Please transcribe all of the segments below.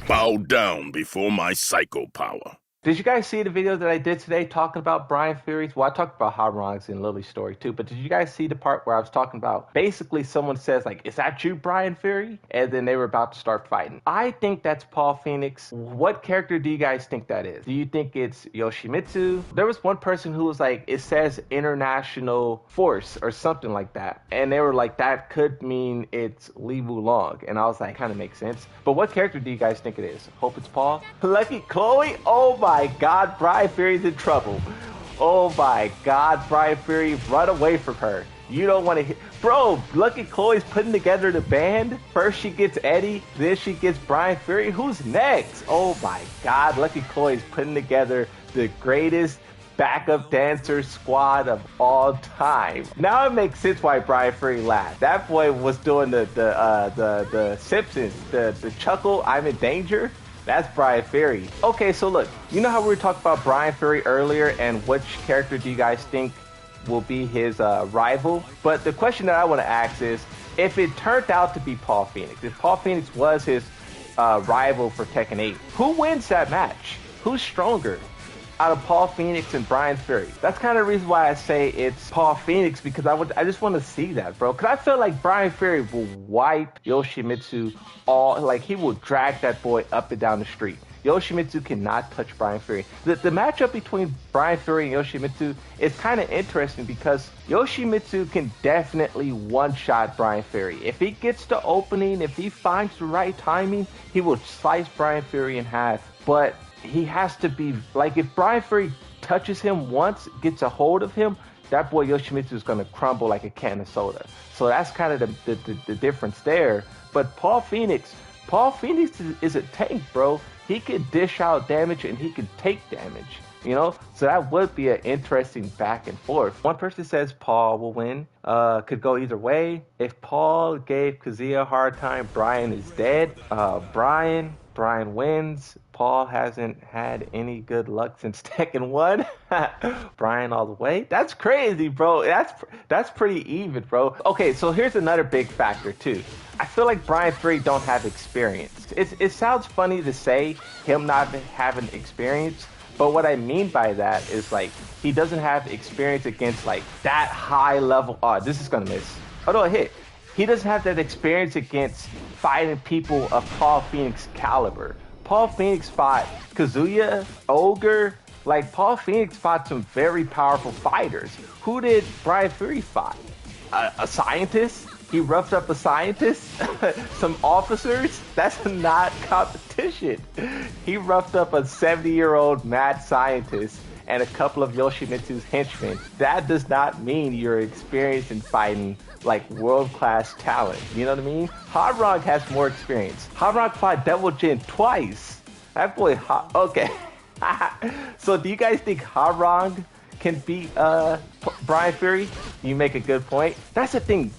Bow down before my psycho power. Did you guys see the video that I did today talking about Bryan Fury's? Well, I talked about Hot Rods and Lily's story too, but did you guys see the part where I was talking about basically someone says, like, is that you, Bryan Fury? And then they were about to start fighting. I think that's Paul Phoenix. What character do you guys think that is? Do you think it's Yoshimitsu? There was one person who was like, it says International Force or something like that. And they were like, that could mean it's Li Wulong. And I was like, kind of makes sense. But what character do you guys think it is? Hope it's Paul. Lucky Chloe? Oh my God, Bryan Fury's in trouble. Oh my God, Bryan Fury, run away from her. You don't want to hit. Bro, Lucky Chloe's putting together the band. First she gets Eddie, then she gets Bryan Fury. Who's next? Oh my God, Lucky Chloe's putting together the greatest backup dancer squad of all time. Now it makes sense why Bryan Fury laughed. That boy was doing the Simpsons, the chuckle, I'm in danger. That's Bryan Fury. Okay, so look, you know how we were talking about Bryan Fury earlier and which character do you guys think will be his rival? But the question that I want to ask is, if it turned out to be Paul Phoenix, if Paul Phoenix was his rival for Tekken 8, who wins that match? Who's stronger out of Paul Phoenix and Bryan Fury? That's kind of the reason why I say it's Paul Phoenix, because I just want to see that, bro. Because I feel like Bryan Fury will wipe Yoshimitsu like he will drag that boy up and down the street. Yoshimitsu cannot touch Bryan Fury. The matchup between Bryan Fury and Yoshimitsu is kind of interesting because Yoshimitsu can definitely one-shot Bryan Fury. If he gets the opening, if he finds the right timing, he will slice Bryan Fury in half. But he has to be, like, if Bryan Fury touches him once, gets a hold of him, that boy Yoshimitsu is going to crumble like a can of soda. So that's kind of the difference there. But Paul Phoenix is a tank, bro. He can dish out damage and he can take damage, you know? So that would be an interesting back and forth. One person says Paul will win. Could go either way. If Paul gave Kazuya a hard time, Bryan is dead. Bryan wins. Paul hasn't had any good luck since Tekken 1. Bryan all the way. That's crazy, bro. That's pretty even, bro. Okay, so here's another big factor too. I feel like Bryan Fury don't have experience. It sounds funny to say him not having experience, but what I mean by that is, like, he doesn't have experience against like that high level. Oh, this is gonna miss. Oh no, it hit. He doesn't have that experience against fighting people of Paul Phoenix caliber. Paul Phoenix fought Kazuya, Ogre. Like, Paul Phoenix fought some very powerful fighters. Who did Bryan Fury fight? A scientist? He roughed up a scientist? Some officers? That's not competition. He roughed up a 70-year-old mad scientist and a couple of Yoshimitsu's henchmen. That does not mean you're experienced in fighting like world-class talent. You know what I mean? Hot Rock has more experience. Hot Rock fought Devil Jin twice. That boy, okay. So do you guys think Hot Rock can beat Bryan Fury? You make a good point. That's the thing.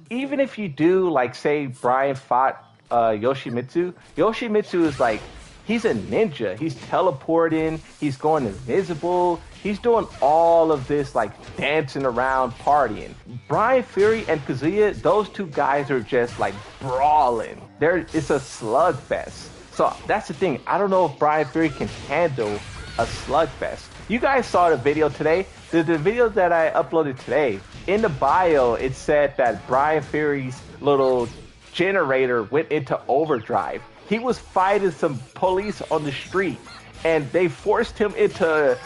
Even if you do, like, say Bryan fought Yoshimitsu is like, he's a ninja. He's teleporting. He's going invisible. He's doing all of this, like, dancing around, partying. Bryan Fury and Kazuya, those two guys are just, like, brawling. It's a slugfest. So that's the thing. I don't know if Bryan Fury can handle a slugfest. You guys saw the video today. The video that I uploaded today, in the bio, it said that Bryan Fury's little generator went into overdrive. He was fighting some police on the street, and they forced him into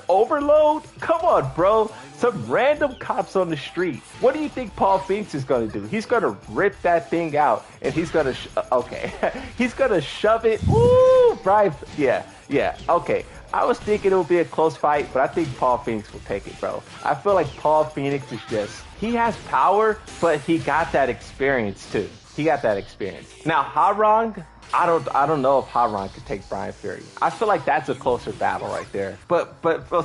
overload? Come on, bro. Some random cops on the street. What do you think Paul Phoenix is going to do? He's going to rip that thing out, and he's going to... he's going to shove it. Ooh, Bryan... Yeah, okay. I was thinking it would be a close fight, but I think Paul Phoenix will take it, bro. I feel like Paul Phoenix is just... He has power, but he got that experience, too. He got that experience. Now, Harong, I don't know if Harong could take Bryan Fury. I feel like that's a closer battle right there. But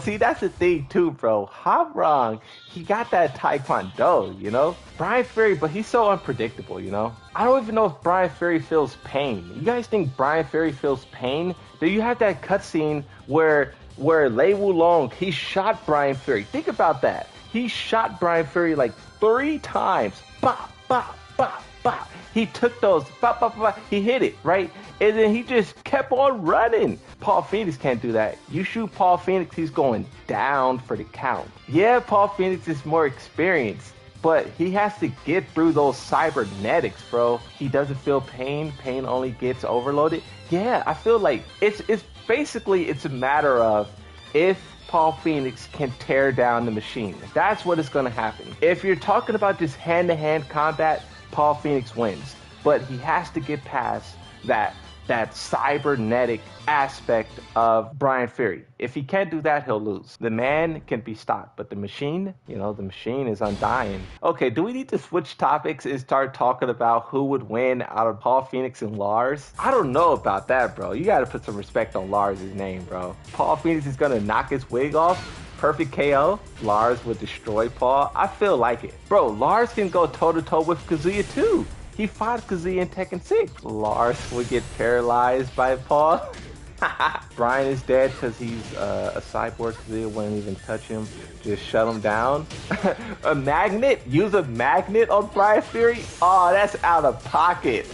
see, that's the thing too, bro. Harong, he got that Taekwondo, you know? Bryan Fury, but he's so unpredictable, you know? I don't even know if Bryan Fury feels pain. You guys think Bryan Fury feels pain? Do you have that cutscene where Lei Wulong, he shot Bryan Fury? Think about that. He shot Bryan Fury like 3 times. Bop, bop, bop, bop. He took those, bop, bop, bop. He hit it, right? And then he just kept on running. Paul Phoenix can't do that. You shoot Paul Phoenix, he's going down for the count. Yeah, Paul Phoenix is more experienced, but he has to get through those cybernetics, bro. He doesn't feel pain. Pain only gets overloaded. Yeah, I feel like it's basically it's a matter of if Paul Phoenix can tear down the machine. That's what is going to happen. If you're talking about just hand-to-hand combat, Paul Phoenix wins. But he has to get past that cybernetic aspect of Bryan Fury. If he can't do that, he'll lose. The man can be stopped, but the machine, the machine is undying. Okay, do we need to switch topics and start talking about who would win out of Paul Phoenix and Lars? I don't know about that, bro. You gotta put some respect on Lars' name, bro. Paul Phoenix is gonna knock his wig off. Perfect KO. Lars would destroy Paul. I feel like it. Bro, Lars can go toe-to-toe with Kazuya too. He fought Kazuya in Tekken 6. Lars would get paralyzed by Paul. Bryan is dead because he's a cyborg. Kazuya wouldn't even touch him. Just shut him down. A magnet? Use a magnet on Bryan Fury? Oh, that's out of pocket.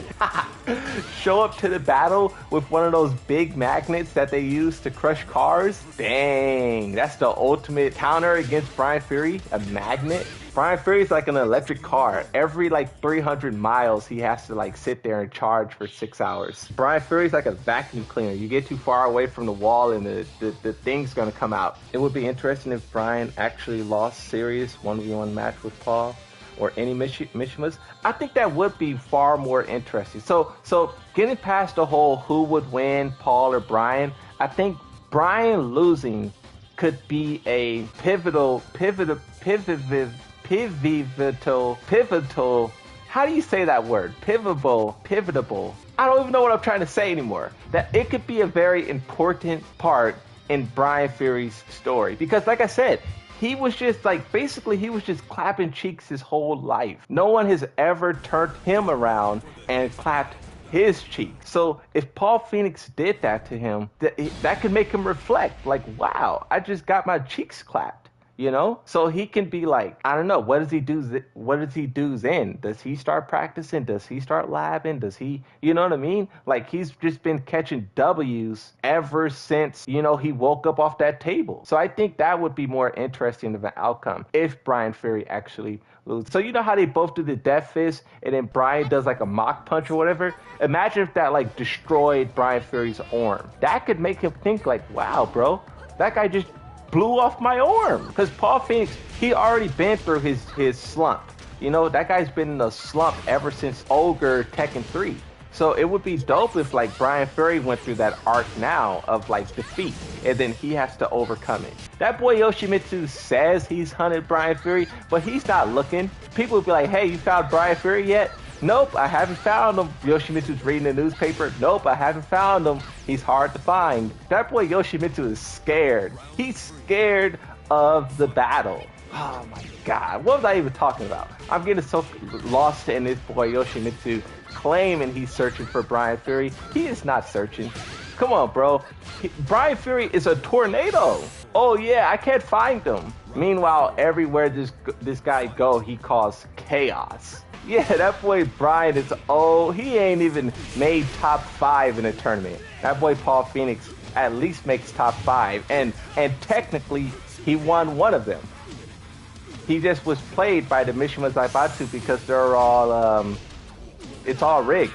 Show up to the battle with one of those big magnets that they use to crush cars? Dang, that's the ultimate counter against Bryan Fury? A magnet? Bryan Fury's like an electric car. Every 300 miles, he has to sit there and charge for 6 hours. Bryan Fury's like a vacuum cleaner. You get too far away from the wall and the thing's gonna come out. It would be interesting if Bryan actually lost serious 1v1 match with Paul or any Mishimas. I think that would be far more interesting. So getting past the whole who would win, Paul or Bryan, I think Bryan losing could be a pivotal, how do you say that word? Pivotable. I don't even know what I'm trying to say anymore. That it could be a very important part in Bryan Fury's story. Because like I said, he was just basically he was just clapping cheeks his whole life. No one has ever turned him around and clapped his cheek. So if Paul Phoenix did that to him, that could make him reflect wow, I just got my cheeks clapped. So he can be I don't know, what does he do? What does he do then? Does he start practicing? Does he start labbing? Does he, you know what I mean? He's just been catching W's ever since, he woke up off that table. So I think that would be more interesting of an outcome if Bryan Fury actually loses. So you know how they both do the death fist and then Bryan does a mock punch or whatever? Imagine if that destroyed Bryan Fury's arm. That could make him think wow, bro, that guy just blew off my arm. Because Paul Phoenix, he already been through his slump. That guy's been in a slump ever since Ogre Tekken 3. So it would be dope if Bryan Fury went through that arc now of defeat, and then he has to overcome it. That boy Yoshimitsu says he's hunted Bryan Fury, but he's not looking. People would be like, hey, you found Bryan Fury yet? Nope, I haven't found him. Yoshimitsu's reading the newspaper. Nope, I haven't found him. He's hard to find. That boy Yoshimitsu is scared. He's scared of the battle. Oh my God, what was I even talking about? I'm getting so lost in this boy Yoshimitsu claiming he's searching for Bryan Fury. He is not searching. Come on, bro. Bryan Fury is a tornado. Oh yeah, I can't find him. Meanwhile, everywhere this guy go, he caused chaos. Yeah, that boy Bryan is he ain't even made top 5 in a tournament. That boy Paul Phoenix at least makes top 5, and technically he won one of them. He just was played by the Mishima Zaibatsu because they're all it's all rigged,